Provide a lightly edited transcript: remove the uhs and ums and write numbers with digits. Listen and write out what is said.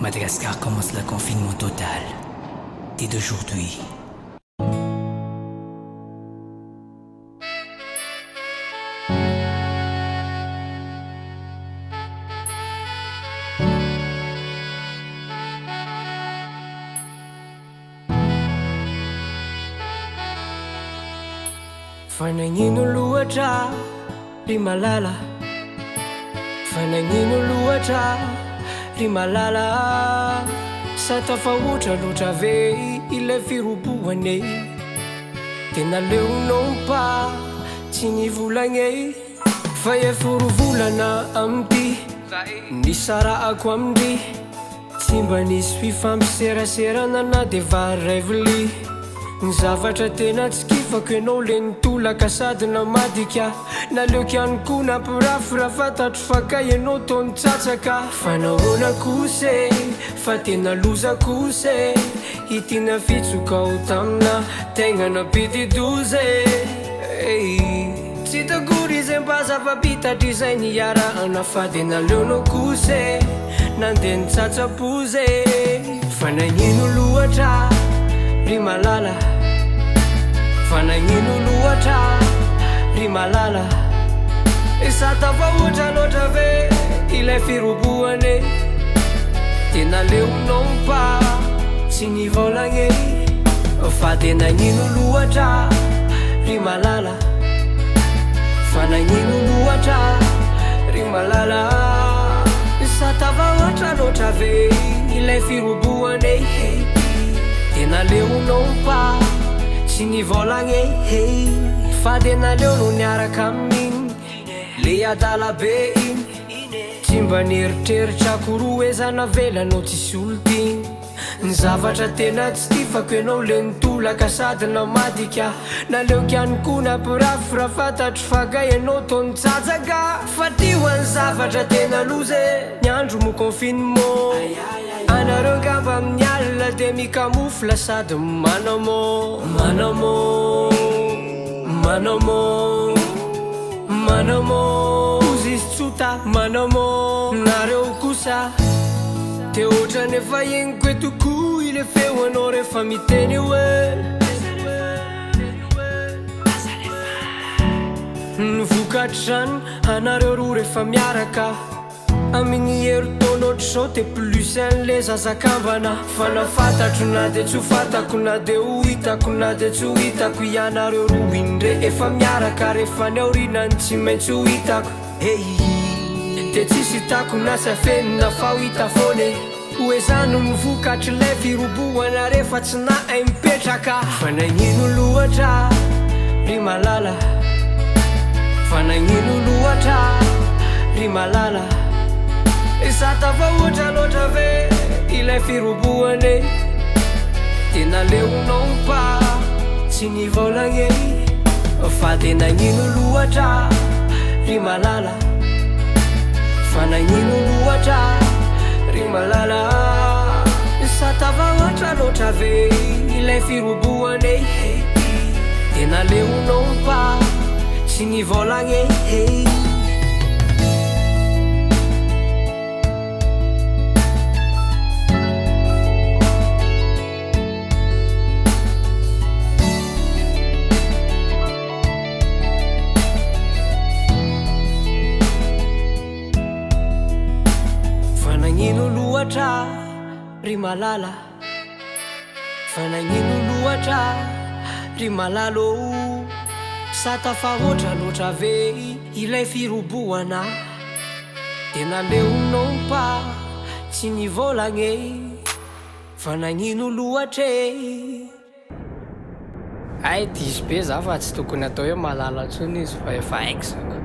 Madagascar commence le confinement total. Dès d'aujourd'hui. Fanagnino loatra ry malala, fanagnino loatra ry malala. Sa tafahoatra loatra ve ilay firoboane, tena leonao tsy nivolagne. Fa eforovolana amty nisarahako amindry, tsy mba nisy fifampiseraserana na de varevely. Ny zavatra tena tsy kifako ianao le nitolaka sady namadika, naleoko ihany koa nampirafy raha fantatro fa ka ianao tao nitsatsaka. Fa nahoana kose fa tena loza kose, hitina fitsoka ao tamina tegna nampidi-doze. Tsy takory izay mba zava-bitatra izay niarahana, fa de naleonao kose nandeha nitsatsapoze. Fa nagnino loatra ry malala, fanagnino loatra ry malala. Sa tafahoatra loatra ve ilay firoboane, tena leonao tsy nivolagne. Fa de nagnino loatra ry malala, fanagnino loatra ry malala. Sa tafahoatra loatra ve ilay firoboane, tena leonao tsy nivolagne. Fa de naleo no niaraka amin'igny le adala be igny, tsy mba nieritreritra akoro ezana velanao tsisy olo-tigny. Ny zavatra tena tsy tifako ianao le nitolaka sady namadika, naleoko ihany koa nampirafy raha fantatro fa ka ianao tao nitsatsaka. Fa ty hoan'ny zavatra tena loze, ny andro mo confinement, anareo ngamba amin'ny alina de mikamofla sady manamo ozy izy tsota manamo. Nareo kosa te ohatrany efa eniko etoko ile feoanao rehefa miteny hoe nivokatrany anareo roa rehefa miaraka. Amin'ny herin-taona ohatr'izao te plus an'le zazakambana. Fa na fantatro na de tsy ho fantako, na de ho hitako na de tsy ho hitako, ianareo roa indre efa miaraka rehefa ny aorinany tsy maintsy ho hitako. De tsisy hitako na sy afenina fa ho hita foane, hoe zany mivokatry lay firoboana rehefa tsy nahay mipetraka. Fa nagnino loatra ry malala, fa nagnino loatra ry malala. Sa tafahoatra loatra ve ilay firoboane, tena leonao tsy nivolagne. Fa de nagnino loatra ry malala, fa nagnino loatra ry malala. Sa tafahoatra loatra ve ilay firoboane, tena leonao tsy nivolagne. Fanagnino loatra ry malala, fanagnino loatra ry malalo. Sa tafahoatra loatra ve ilay firoboana, tena leonao tsy nivolagne. Fanagnino loatra ay diso be za fa tsy tokony atao hoe malala ntsony izy fa efa haiko zaka.